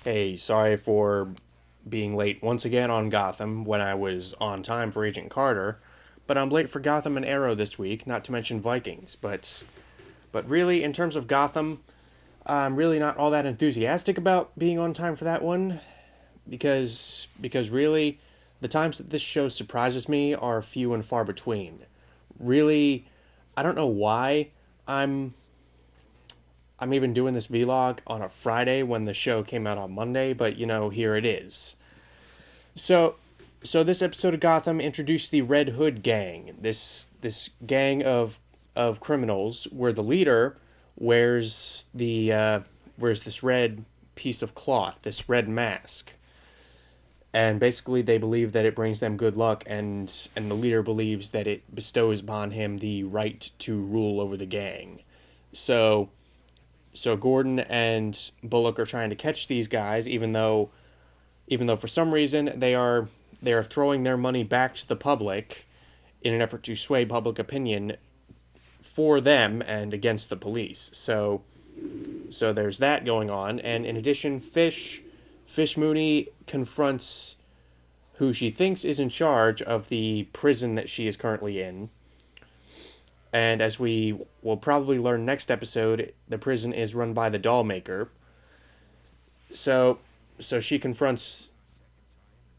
Hey, sorry for being late once again on Gotham when I was on time for Agent Carter, but I'm late for Gotham and Arrow this week, not to mention Vikings. But really, in terms of Gotham, I'm really not all that enthusiastic about being on time for that one because really, the times that this show surprises me are few and far between. Really, I don't know why I'm I'm even doing this vlog on a Friday when the show came out on Monday, but here it is. So, so this episode of Gotham introduced the Red Hood gang. This gang of criminals where the leader wears this red piece of cloth, this red mask, and basically they believe that it brings them good luck, and the leader believes that it bestows upon him the right to rule over the gang. So so Gordon and Bullock are trying to catch these guys, even though for some reason they are throwing their money back to the public in an effort to sway public opinion for them and against the police. So there's that going on, and in addition, Fish Mooney confronts who she thinks is in charge of the prison that she is currently in. And as we will probably learn next episode, the prison is run by the doll maker. So so she confronts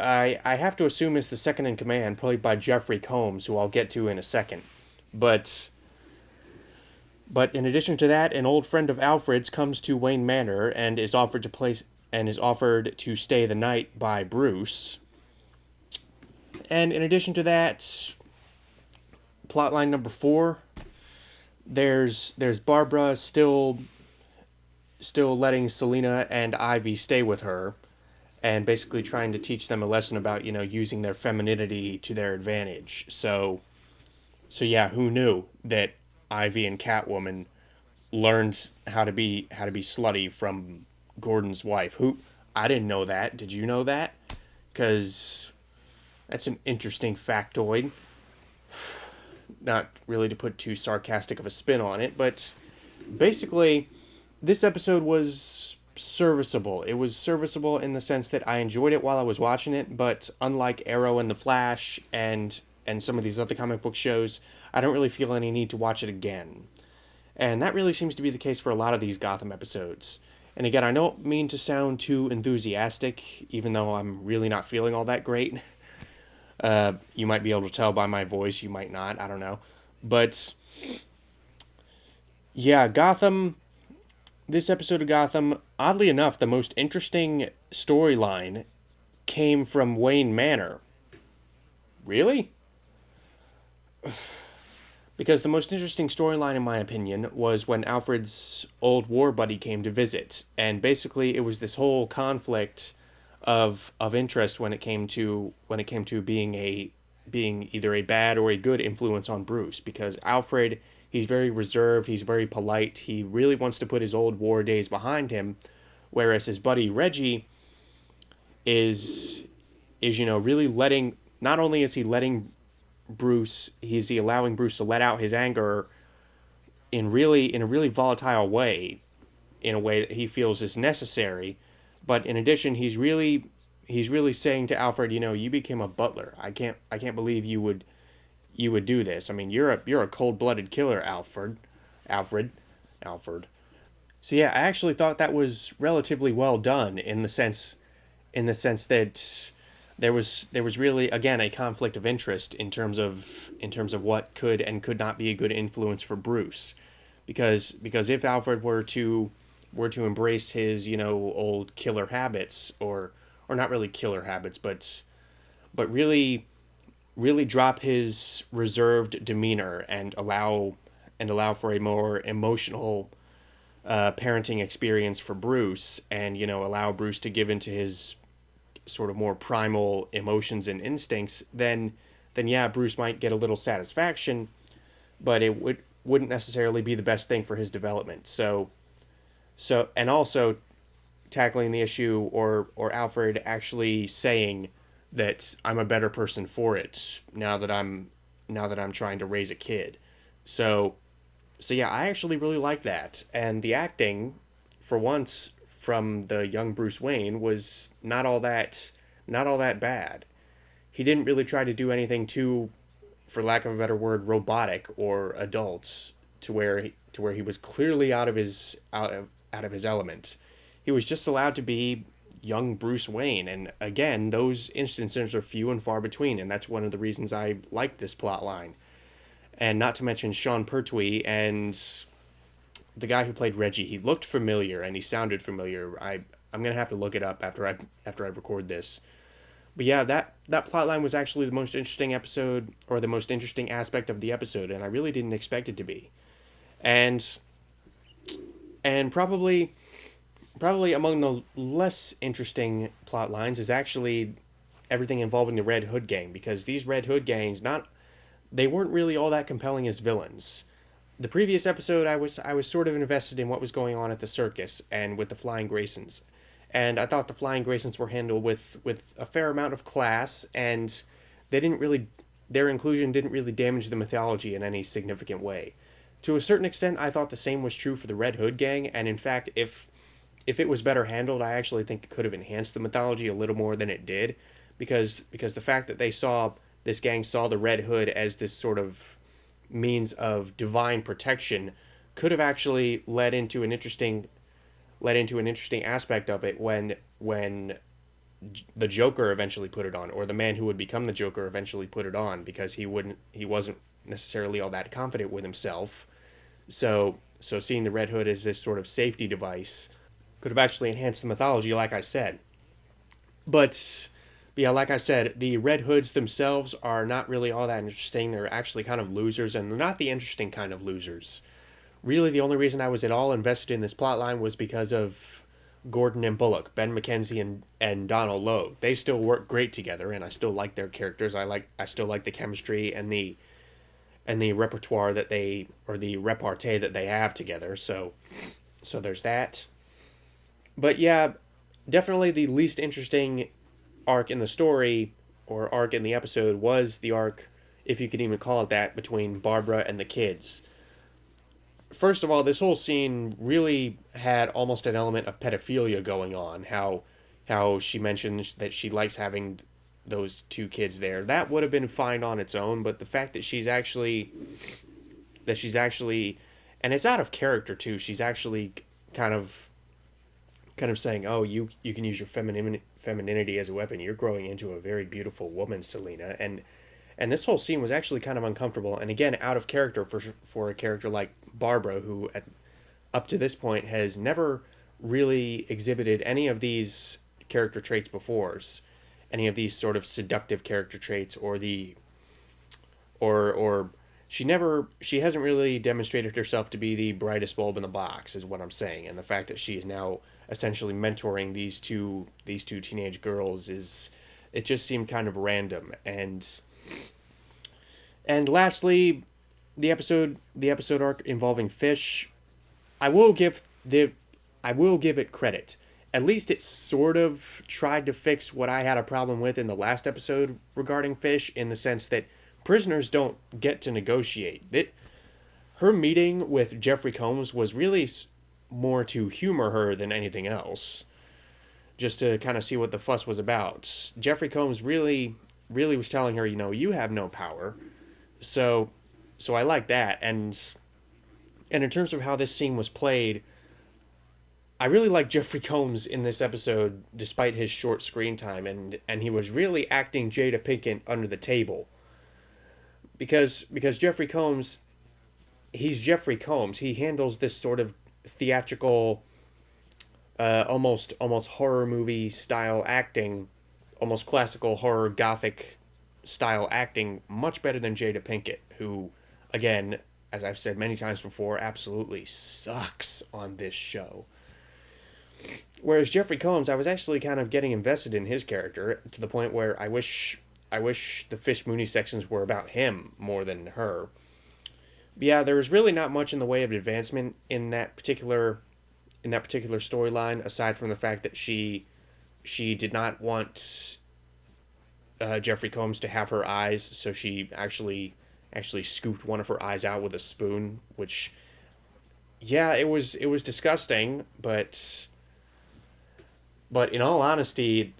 I have to assume is the second in command, played by Jeffrey Combs, who I'll get to in a second. But but in addition to that, an old friend of Alfred's comes to Wayne Manor and is offered to stay the night by Bruce. And in addition to that, plotline number 4, there's Barbara still letting Selina and Ivy stay with her and basically trying to teach them a lesson about, using their femininity to their advantage. So yeah, who knew that Ivy and Catwoman learned how to be slutty from Gordon's wife? Who I didn't know that. Did you know that? Cuz that's an interesting factoid. Not really to put too sarcastic of a spin on it, but basically this episode was serviceable. It was serviceable in the sense that I enjoyed it while I was watching it, but unlike Arrow and The Flash and some of these other comic book shows, I don't really feel any need to watch it again. And that really seems to be the case for a lot of these Gotham episodes. And again, I don't mean to sound too enthusiastic, even though I'm really not feeling all that great. You might be able to tell by my voice, you might not, I don't know. But yeah, this episode of Gotham, oddly enough, the most interesting storyline came from Wayne Manor. Really? Because the most interesting storyline, in my opinion, was when Alfred's old war buddy came to visit, and basically it was this whole conflict of interest when it came to being either a bad or a good influence on Bruce. Because Alfred, he's very reserved, he's very polite, he really wants to put his old war days behind him, whereas his buddy Reggie is really letting, not only is he letting Bruce, he's he allowing Bruce to let out his anger in a really volatile way, in a way that he feels is necessary. But in addition, he's really saying to Alfred, you became a butler. I can't believe you would do this. I mean, you're a cold-blooded killer, Alfred, Alfred. So yeah, I actually thought that was relatively well done in the sense that there was really, again, a conflict of interest in terms of what could and could not be a good influence for Bruce. Because if Alfred were to embrace his, old killer habits, or not really killer habits, but really drop his reserved demeanor and allow for a more emotional parenting experience for Bruce, and allow Bruce to give into his sort of more primal emotions and instincts, then yeah, Bruce might get a little satisfaction, but it wouldn't necessarily be the best thing for his development. And also tackling the issue, or Alfred actually saying that I'm a better person for it now that I'm trying to raise a kid. So so yeah, I actually really like that. And the acting, for once, from the young Bruce Wayne was not all that bad. He didn't really try to do anything too, for lack of a better word, robotic or adult to where he was clearly out of his element. He was just allowed to be young Bruce Wayne, and again, those instances are few and far between, and that's one of the reasons I like this plot line. And not to mention Sean Pertwee and the guy who played Reggie. He looked familiar and he sounded familiar. I'm gonna have to look it up after I record this. But yeah, that plot line was actually the most interesting episode, or the most interesting aspect of the episode, and I really didn't expect it to be. And probably among the less interesting plot lines is actually everything involving the Red Hood gang, because these Red Hood gangs, not they weren't really all that compelling as villains. The previous episode, I was sort of invested in what was going on at the circus and with the Flying Graysons, and I thought the Flying Graysons were handled with a fair amount of class, and they didn't really their inclusion didn't really damage the mythology in any significant way. To a certain extent, I thought the same was true for the Red Hood gang, and in fact, if it was better handled, I actually think it could have enhanced the mythology a little more than it did, because the fact that this gang saw the Red Hood as this sort of means of divine protection could have actually led into an interesting aspect of it when the Joker eventually put it on, or the man who would become the Joker eventually put it on, because he wasn't necessarily all that confident with himself. So seeing the Red Hood as this sort of safety device could have actually enhanced the mythology, like I said. But yeah, like I said, the Red Hoods themselves are not really all that interesting. They're actually kind of losers, and they're not the interesting kind of losers. Really, the only reason I was at all invested in this plotline was because of Gordon and Bullock, Ben McKenzie and Donald Logue. They still work great together, and I still like their characters. I still like the chemistry and the repertoire the repartee that they have together. So there's that. But yeah, definitely the least interesting arc in the story, or arc in the episode, was the arc, if you could even call it that, between Barbara and the kids. First of all, this whole scene really had almost an element of pedophilia going on. How she mentions that she likes having those two kids there. That would have been fine on its own, but the fact that she's actually, and it's out of character too. She's actually kind of saying, "Oh, you can use your femininity as a weapon. You're growing into a very beautiful woman, Selena." And this whole scene was actually kind of uncomfortable, and again, out of character for a character like Barbara, who up to this point has never really exhibited any of these character traits before, any of these sort of seductive character traits, or she hasn't really demonstrated herself to be the brightest bulb in the box, is what I'm saying. And the fact that she is now essentially mentoring these two teenage girls, it just seemed kind of random. And lastly, the episode arc involving Fish, I will give it credit. At least it sort of tried to fix what I had a problem with in the last episode regarding Fish, in the sense that prisoners don't get to negotiate. Her meeting with Jeffrey Combs was really more to humor her than anything else, just to kind of see what the fuss was about. Jeffrey Combs really was telling her, you have no power. So I like that. And in terms of how this scene was played, I really like Jeffrey Combs in this episode, despite his short screen time, and he was really acting Jada Pinkett under the table. Because Jeffrey Combs, he's Jeffrey Combs. He handles this sort of theatrical, almost horror movie style acting, almost classical horror gothic style acting, much better than Jada Pinkett, who, again, as I've said many times before, absolutely sucks on this show. Whereas Jeffrey Combs, I was actually kind of getting invested in his character, to the point where I wish the Fish Mooney sections were about him more than her. But yeah, there was really not much in the way of advancement in that particular storyline, aside from the fact that she did not want Jeffrey Combs to have her eyes, so she actually scooped one of her eyes out with a spoon, which, yeah, it was disgusting, but But in all honesty,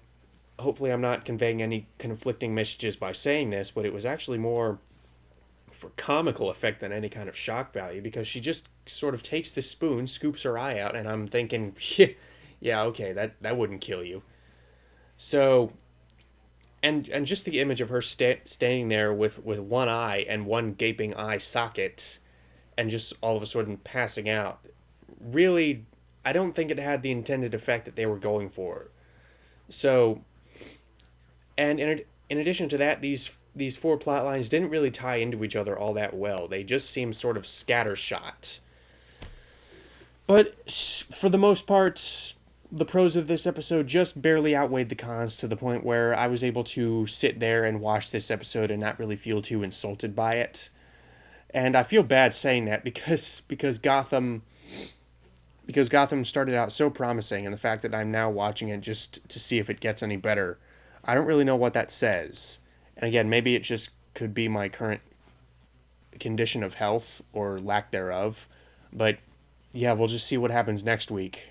hopefully I'm not conveying any conflicting messages by saying this, but it was actually more for comical effect than any kind of shock value, because she just sort of takes the spoon, scoops her eye out, and I'm thinking, yeah, okay, that wouldn't kill you. So, and just the image of her staying there with one eye and one gaping eye socket, and just all of a sudden passing out, really, I don't think it had the intended effect that they were going for. So, and in addition to that, these four plot lines didn't really tie into each other all that well. They just seemed sort of scattershot. But for the most part, the pros of this episode just barely outweighed the cons, to the point where I was able to sit there and watch this episode and not really feel too insulted by it. And I feel bad saying that because Gotham started out so promising, and the fact that I'm now watching it just to see if it gets any better, I don't really know what that says. And again, maybe it just could be my current condition of health or lack thereof. But yeah, we'll just see what happens next week.